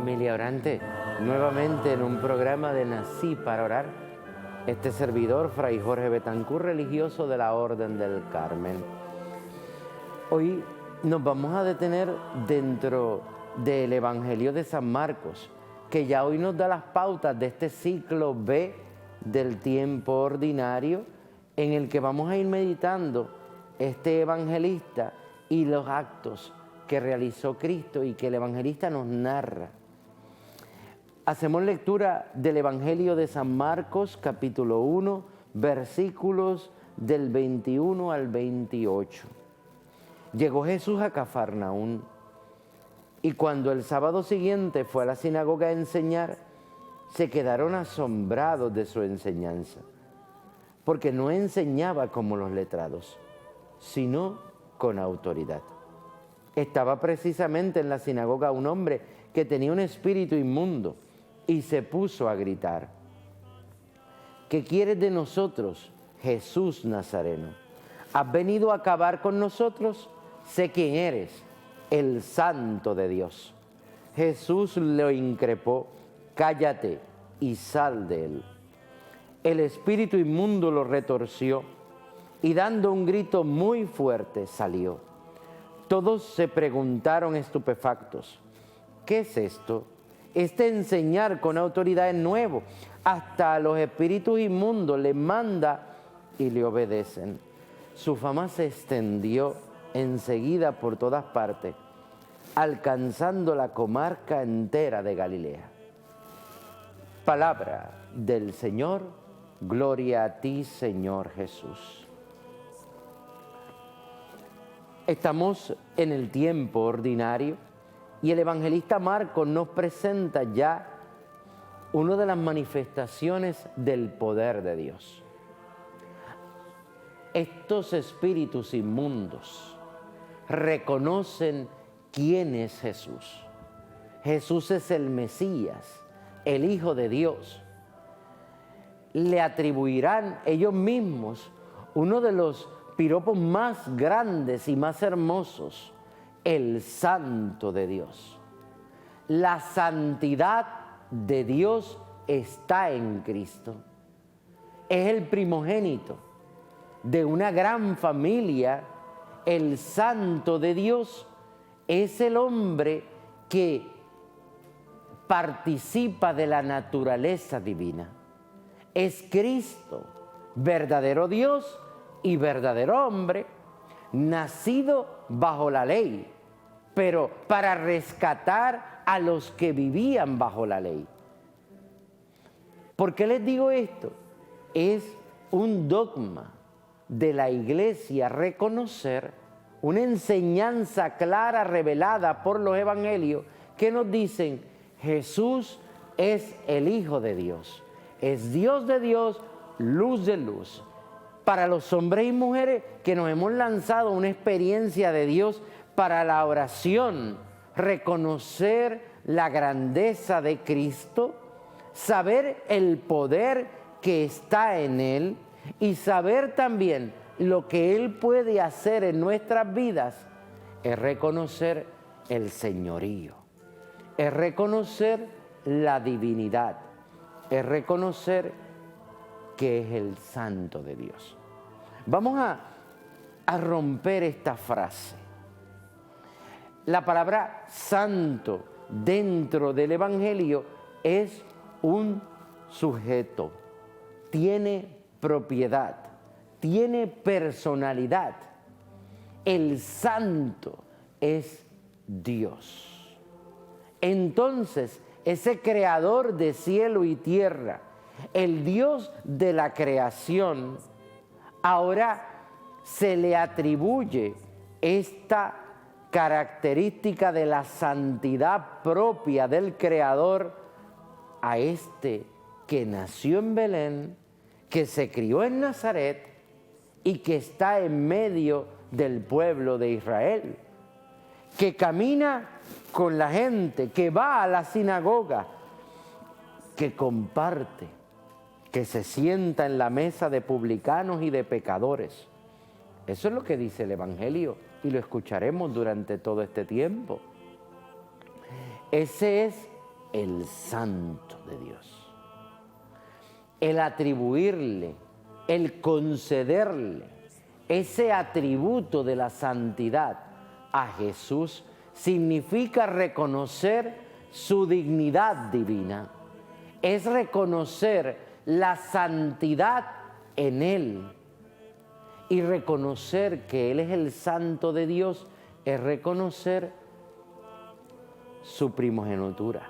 Familia orante, nuevamente en un programa de Nací para Orar, este servidor, Fray Jorge Betancur, religioso de la Orden del Carmen. Hoy nos vamos a detener dentro del Evangelio de San Marcos, que ya hoy nos da las pautas de este ciclo B del tiempo ordinario, en el que vamos a ir meditando este evangelista y los actos que realizó Cristo y que el evangelista nos narra. Hacemos lectura del Evangelio de San Marcos, capítulo 1, versículos del 21 al 28. Llegó Jesús a Cafarnaún, y cuando el sábado siguiente fue a la sinagoga a enseñar, se quedaron asombrados de su enseñanza, porque no enseñaba como los letrados, sino con autoridad. Estaba precisamente en la sinagoga un hombre que tenía un espíritu inmundo y se puso a gritar: ¿qué quieres de nosotros, Jesús Nazareno? ¿Has venido a acabar con nosotros? Sé quién eres, el Santo de Dios. Jesús le increpó: cállate y sal de él. El espíritu inmundo lo retorció y dando un grito muy fuerte salió. Todos se preguntaron estupefactos: ¿qué es esto? Este enseñar con autoridad es nuevo. Hasta a los espíritus inmundos le manda y le obedecen. Su fama se extendió enseguida por todas partes, alcanzando la comarca entera de Galilea. Palabra del Señor, gloria a ti, Señor Jesús. Estamos en el tiempo ordinario y el evangelista Marcos nos presenta ya una de las manifestaciones del poder de Dios. Estos espíritus inmundos reconocen quién es Jesús. Jesús es el Mesías, el Hijo de Dios. Le atribuirán ellos mismos uno de los piropos más grandes y más hermosos: el Santo de Dios. La santidad de Dios está en Cristo. Es el primogénito de una gran familia. El Santo de Dios es el hombre que participa de la naturaleza divina. Es Cristo, verdadero Dios y verdadero hombre, nacido bajo la ley, pero para rescatar a los que vivían bajo la ley. ¿Por qué les digo esto? Es un dogma de la Iglesia reconocer una enseñanza clara revelada por los evangelios que nos dicen: Jesús es el Hijo de Dios, es Dios de Dios, luz de luz. Para los hombres y mujeres que nos hemos lanzado a una experiencia de Dios para la oración, reconocer la grandeza de Cristo, saber el poder que está en Él y saber también lo que Él puede hacer en nuestras vidas, es reconocer el señorío, es reconocer la divinidad, es reconocer que es el Santo de Dios. Vamos a romper esta frase. La palabra santo dentro del Evangelio es un sujeto, tiene propiedad, tiene personalidad. El santo es Dios. Entonces, ese creador de cielo y tierra, el Dios de la creación, ahora se le atribuye esta característica de la santidad propia del Creador a este que nació en Belén, que se crió en Nazaret y que está en medio del pueblo de Israel, que camina con la gente, que va a la sinagoga, que comparte, que se sienta en la mesa de publicanos y de pecadores. Eso es lo que dice el Evangelio y lo escucharemos durante todo este tiempo. Ese es el Santo de Dios. El atribuirle, el concederle ese atributo de la santidad a Jesús significa reconocer su dignidad divina. Es reconocer la santidad en Él. Y reconocer que Él es el Santo de Dios es reconocer su primogenitura.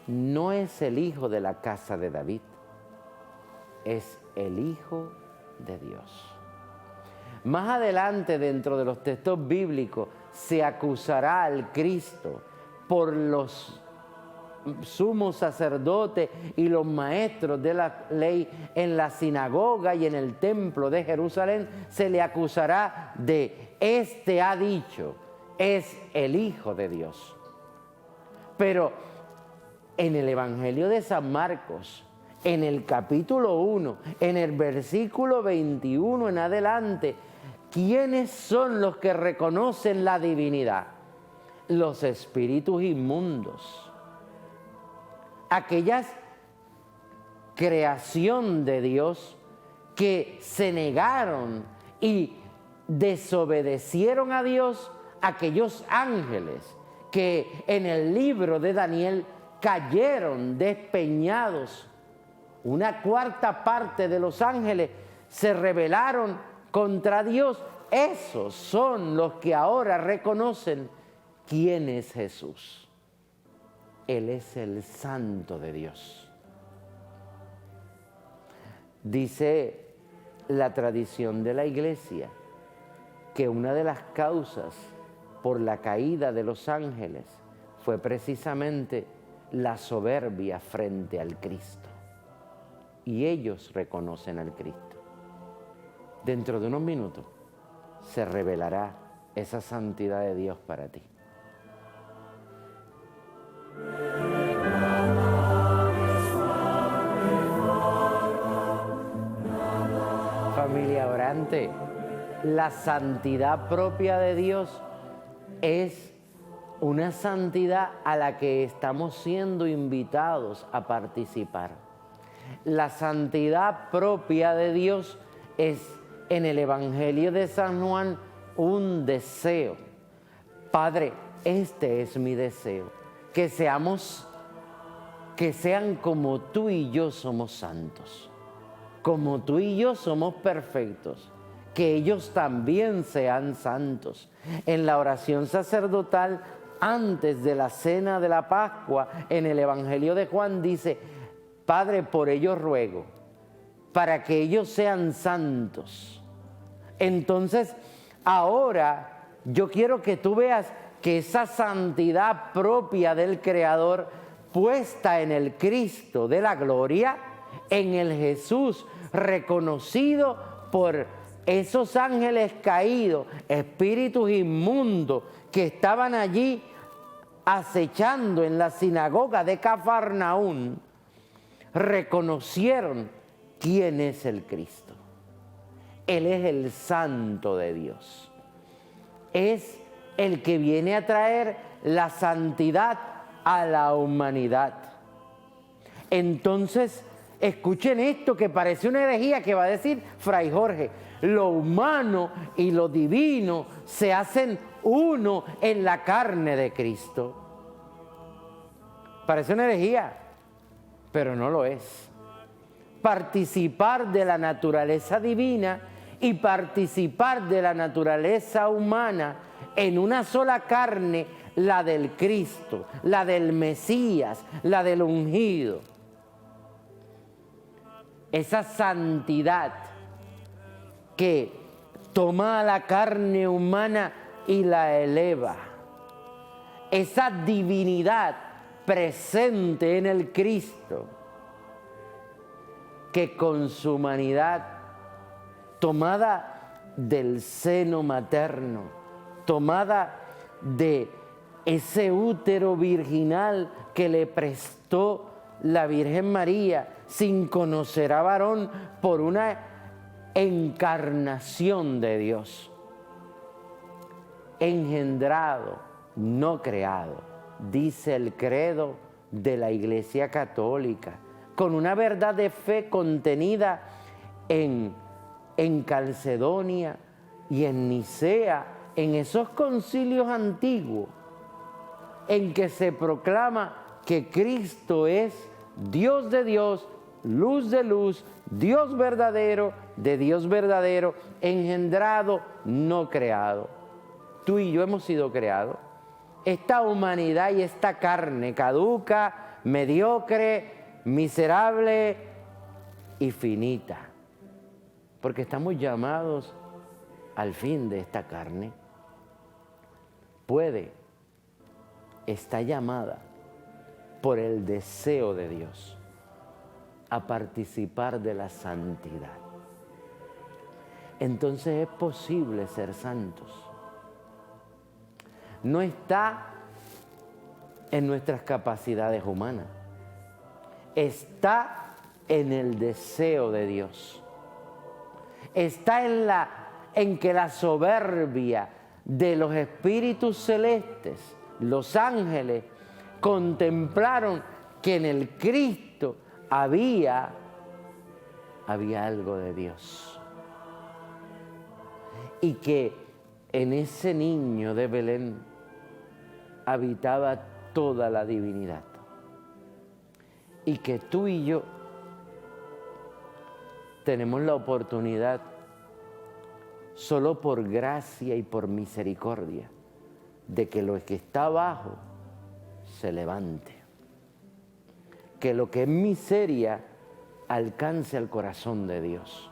No es el hijo de la casa de David, es el Hijo de Dios. Más adelante, dentro de los textos bíblicos, se acusará al Cristo por los sumos sacerdotes y los maestros de la ley en la sinagoga y en el templo de Jerusalén. Se le acusará de: este ha dicho, es el Hijo de Dios. Pero en el Evangelio de San Marcos, en el capítulo 1, en el versículo 21 en adelante, ¿quiénes son los que reconocen la divinidad? Los espíritus inmundos. Aquellas creación de Dios que se negaron y desobedecieron a Dios, aquellos ángeles que en el libro de Daniel cayeron despeñados. Una cuarta parte de los ángeles se rebelaron contra Dios. Esos son los que ahora reconocen quién es Jesús. Él es el Santo de Dios. Dice la tradición de la Iglesia que una de las causas por la caída de los ángeles fue precisamente la soberbia frente al Cristo. Y ellos reconocen al Cristo. Dentro de unos minutos se revelará esa santidad de Dios para ti. Familia orante, la santidad propia de Dios es una santidad a la que estamos siendo invitados a participar. La santidad propia de Dios es, en el Evangelio de San Juan, un deseo. Padre, este es mi deseo, que sean como tú y yo somos santos, como tú y yo somos perfectos, que ellos también sean santos. En la oración sacerdotal, antes de la cena de la Pascua, en el Evangelio de Juan dice: Padre, por ellos ruego, para que ellos sean santos. Entonces, ahora yo quiero que tú veas que esa santidad propia del Creador, puesta en el Cristo de la gloria, en el Jesús reconocido por esos ángeles caídos, espíritus inmundos que estaban allí acechando en la sinagoga de Cafarnaún, reconocieron quién es el Cristo. Él es el Santo de Dios. Es el que viene a traer la santidad a la humanidad. Entonces, escuchen esto que parece una herejía que va a decir Fray Jorge: lo humano y lo divino se hacen uno en la carne de Cristo. Parece una herejía, pero no lo es. Participar de la naturaleza divina y participar de la naturaleza humana en una sola carne, la del Cristo, la del Mesías, la del ungido. Esa santidad que toma a la carne humana y la eleva. Esa divinidad presente en el Cristo, que con su humanidad, tomada del seno materno, tomada de ese útero virginal que le prestó la Virgen María, sin conocer a varón, por una encarnación de Dios, engendrado, no creado, dice el credo de la Iglesia Católica, con una verdad de fe contenida en Calcedonia y en Nicea, en esos concilios antiguos, en que se proclama que Cristo es Dios de Dios, luz de luz, Dios verdadero de Dios verdadero, engendrado, no creado. Tú y yo hemos sido creados. Esta humanidad y esta carne caduca, mediocre, miserable y finita, porque estamos llamados al fin de esta carne. Está llamada por el deseo de Dios a participar de la santidad. Entonces es posible ser santos. No está en nuestras capacidades humanas, está en el deseo de Dios. Está en que la soberbia de los espíritus celestes, los ángeles, contemplaron que en el Cristo había algo de Dios. Y que en ese niño de Belén habitaba toda la divinidad. Y que tú y yo tenemos la oportunidad, solo por gracia y por misericordia, de que lo que está abajo se levante. Que lo que es miseria alcance al corazón de Dios.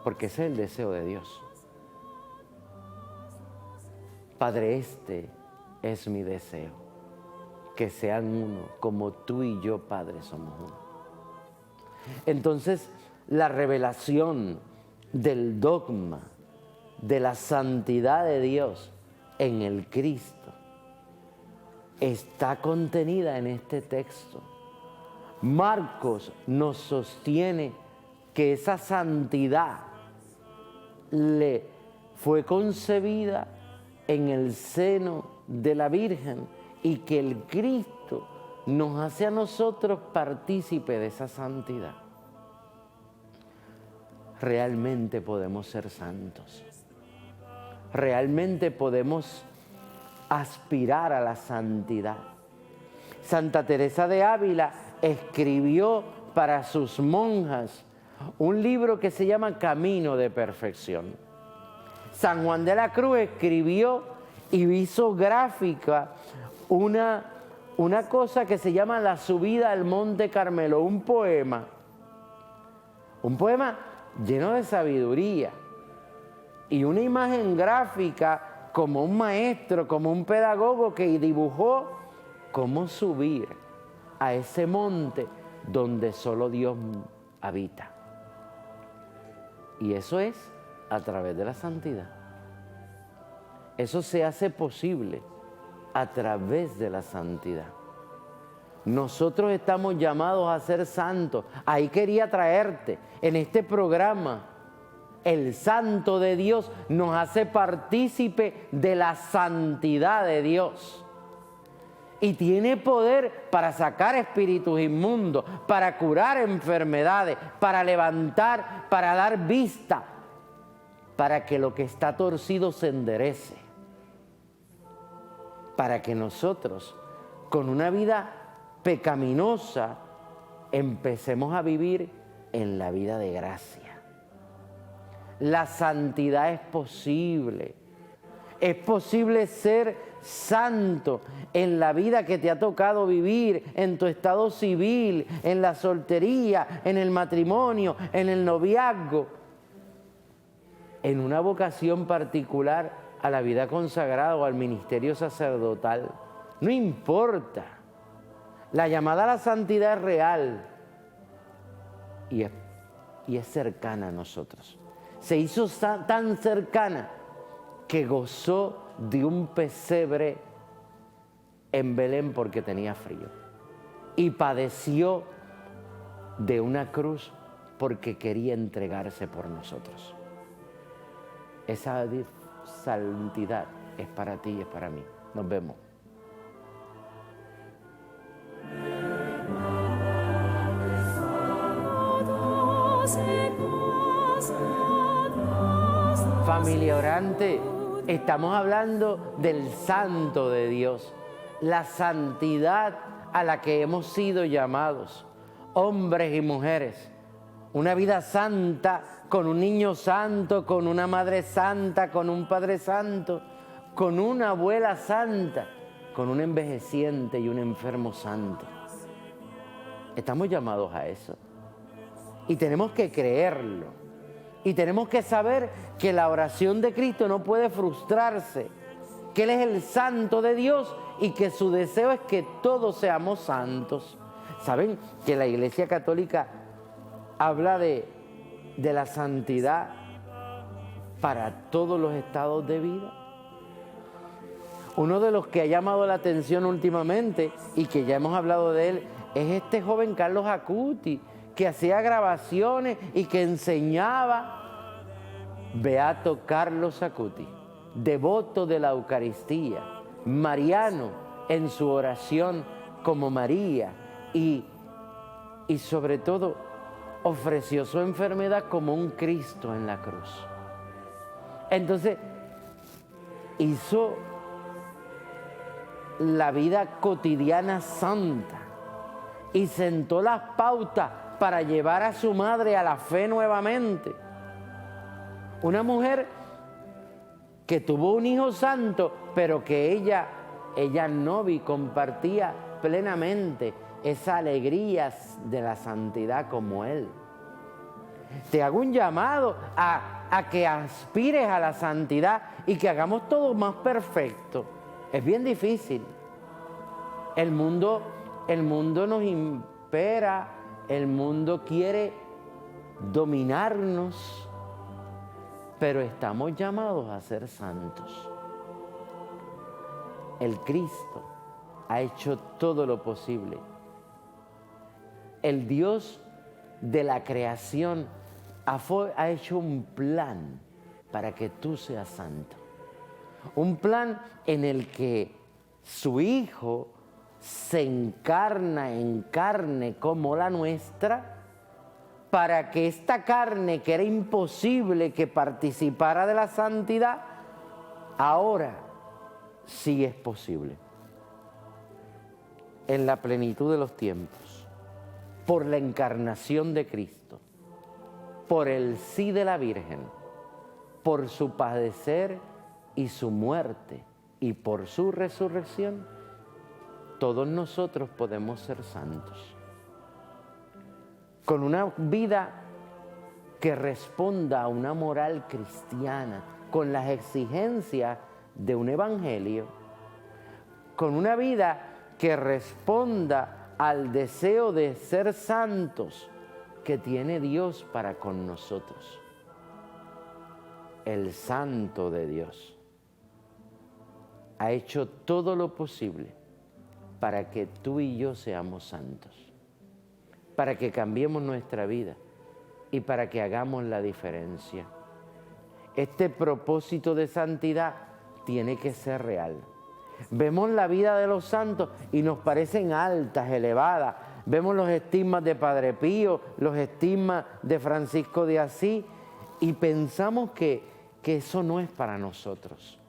Porque ese es el deseo de Dios. Padre, este es mi deseo, que sean uno, como tú y yo, Padre, somos uno. Entonces, la revelación del dogma de la santidad de Dios en el Cristo está contenida en este texto. Marcos nos sostiene que esa santidad le fue concebida en el seno de la Virgen y que el Cristo nos hace a nosotros partícipe de esa santidad. Realmente podemos ser santos. Realmente podemos aspirar a la santidad. Santa Teresa de Ávila escribió para sus monjas un libro que se llama Camino de Perfección. San Juan de la Cruz escribió y hizo gráfica una cosa que se llama La subida al Monte Carmelo, un poema lleno de sabiduría y una imagen gráfica como un maestro, como un pedagogo que dibujó cómo subir a ese monte donde solo Dios habita. Y eso es a través de la santidad. Eso se hace posible a través de la santidad. Nosotros estamos llamados a ser santos. Ahí quería traerte en este programa. El Santo de Dios nos hace partícipe de la santidad de Dios. Y tiene poder para sacar espíritus inmundos, para curar enfermedades, para levantar, para dar vista, para que lo que está torcido se enderece. Para que nosotros, con una vida pecaminosa, empecemos a vivir en la vida de gracia. La santidad es posible. Es posible ser santo en la vida que te ha tocado vivir, en tu estado civil, en la soltería, en el matrimonio, en el noviazgo, en una vocación particular a la vida consagrada o al ministerio sacerdotal. No importa. La llamada a la santidad es real y es cercana a nosotros. Se hizo tan cercana que gozó de un pesebre en Belén porque tenía frío. Y padeció de una cruz porque quería entregarse por nosotros. Esa santidad es para ti y es para mí. Nos vemos. Familia orante, estamos hablando del santo de Dios, la santidad a la que hemos sido llamados, hombres y mujeres. Una vida santa, con un niño santo, con una madre santa, con un padre santo, con una abuela santa, con un envejeciente y un enfermo santo. Estamos llamados a eso. Y tenemos que creerlo. Y tenemos que saber que la oración de Cristo no puede frustrarse, que Él es el santo de Dios y que su deseo es que todos seamos santos. ¿Saben que la Iglesia Católica habla de la santidad para todos los estados de vida? Uno de los que ha llamado la atención últimamente y que ya hemos hablado de él es este joven Carlos Acuti, que hacía grabaciones y que enseñaba. Beato Carlos Acuti, devoto de la Eucaristía, mariano en su oración como María y sobre todo ofreció su enfermedad como un Cristo en la cruz. Entonces hizo la vida cotidiana santa y sentó las pautas para llevar a su madre a la fe nuevamente. Una mujer que tuvo un hijo santo, pero que ella no compartía plenamente esa alegría de la santidad como él. Te hago un llamado a que aspires a la santidad y que hagamos todo más perfecto. Es bien difícil. El mundo nos impera, el mundo quiere dominarnos, pero estamos llamados a ser santos. El Cristo ha hecho todo lo posible. El Dios de la creación ha hecho un plan para que tú seas santo. Un plan en el que su Hijo se encarna en carne como la nuestra, para que esta carne, que era imposible que participara de la santidad, ahora sí es posible. En la plenitud de los tiempos, por la encarnación de Cristo, por el sí de la Virgen, por su padecer y su muerte y por su resurrección, todos nosotros podemos ser santos. Con una vida que responda a una moral cristiana, con las exigencias de un evangelio, con una vida que responda al deseo de ser santos que tiene Dios para con nosotros. El santo de Dios ha hecho todo lo posible para que tú y yo seamos santos, para que cambiemos nuestra vida y para que hagamos la diferencia. Este propósito de santidad tiene que ser real. Vemos la vida de los santos y nos parecen altas, elevadas. Vemos los estigmas de Padre Pío, los estigmas de Francisco de Asís y pensamos que eso no es para nosotros.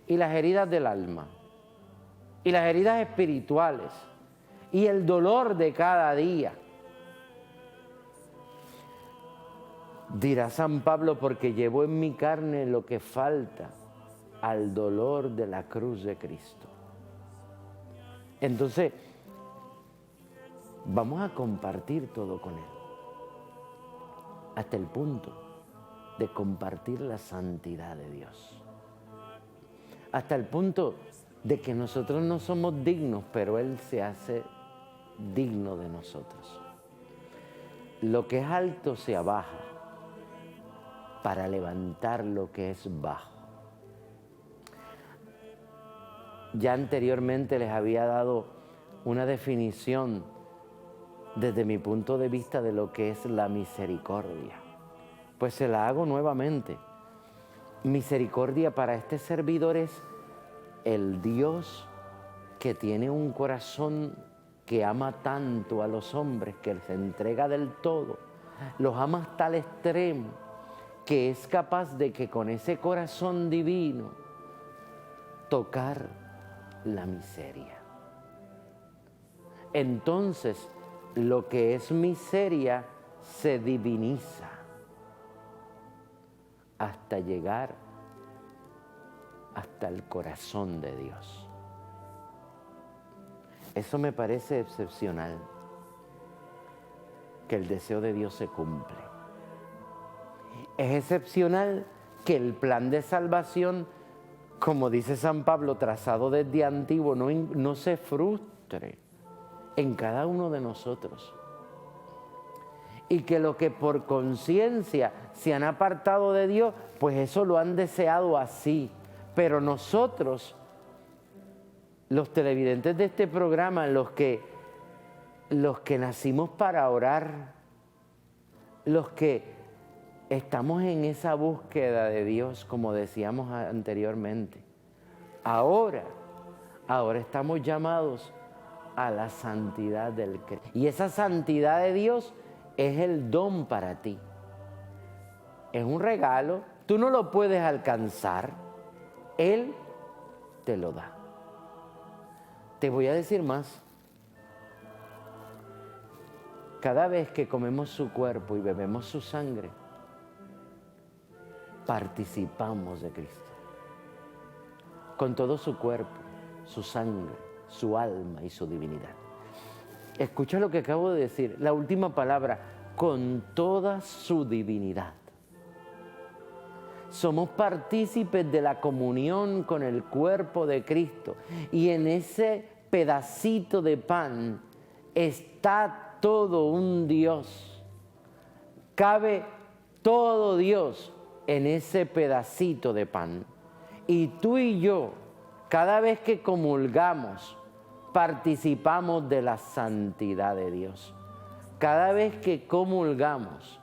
Y las heridas del alma, y las heridas espirituales, y el dolor de cada día. Dirá San Pablo, porque llevo en mi carne lo que falta al dolor de la cruz de Cristo. Entonces, vamos a compartir todo con Él, hasta el punto de compartir la santidad de Dios, hasta el punto de que nosotros no somos dignos, pero Él se hace digno de nosotros. Lo que es alto se abaja para levantar lo que es bajo. Ya anteriormente les había dado una definición desde mi punto de vista de lo que es la misericordia. Pues se la hago nuevamente. misericordia para este servidor es el Dios que tiene un corazón que ama tanto a los hombres, que se entrega del todo, los ama hasta el extremo, que es capaz de que con ese corazón divino tocar la miseria. Entonces, lo que es miseria se diviniza hasta llegar hasta el corazón de Dios. Eso me parece excepcional, que el deseo de Dios se cumple. Es excepcional que el plan de salvación, como dice San Pablo, trazado desde antiguo, no se frustre en cada uno de nosotros. Y que lo que por conciencia se han apartado de Dios, pues eso lo han deseado así. Pero nosotros, los televidentes de este programa, los que nacimos para orar, los que estamos en esa búsqueda de Dios, como decíamos anteriormente, ahora estamos llamados a la santidad del Cristo. Y esa santidad de Dios es el don para ti. Es un regalo, tú no lo puedes alcanzar, Él te lo da. Te voy a decir más. Cada vez que comemos su cuerpo y bebemos su sangre, participamos de Cristo. Con todo su cuerpo, su sangre, su alma y su divinidad. Escucha lo que acabo de decir, la última palabra, con toda su divinidad. Somos partícipes de la comunión con el cuerpo de Cristo. Y en ese pedacito de pan está todo un Dios. Cabe todo Dios en ese pedacito de pan. Y tú y yo, cada vez que comulgamos, participamos de la santidad de Dios. Cada vez que comulgamos,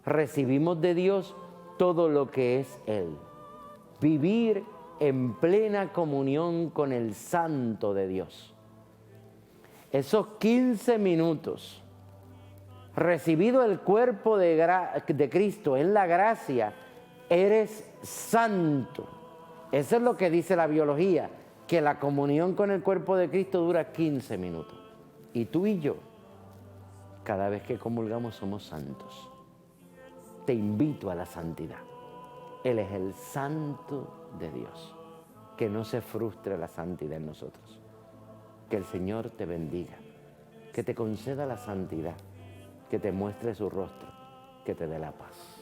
recibimos de Dios todo lo que es Él. Vivir en plena comunión con el Santo de Dios. Esos 15 minutos, recibido el cuerpo de Cristo en la gracia, eres santo. Eso es lo que dice la biología, que la comunión con el cuerpo de Cristo dura 15 minutos. Y tú y yo, cada vez que comulgamos, somos santos. Te invito a la santidad. Él es el santo de Dios. Que no se frustre la santidad en nosotros. Que el Señor te bendiga. Que te conceda la santidad. Que te muestre su rostro. Que te dé la paz.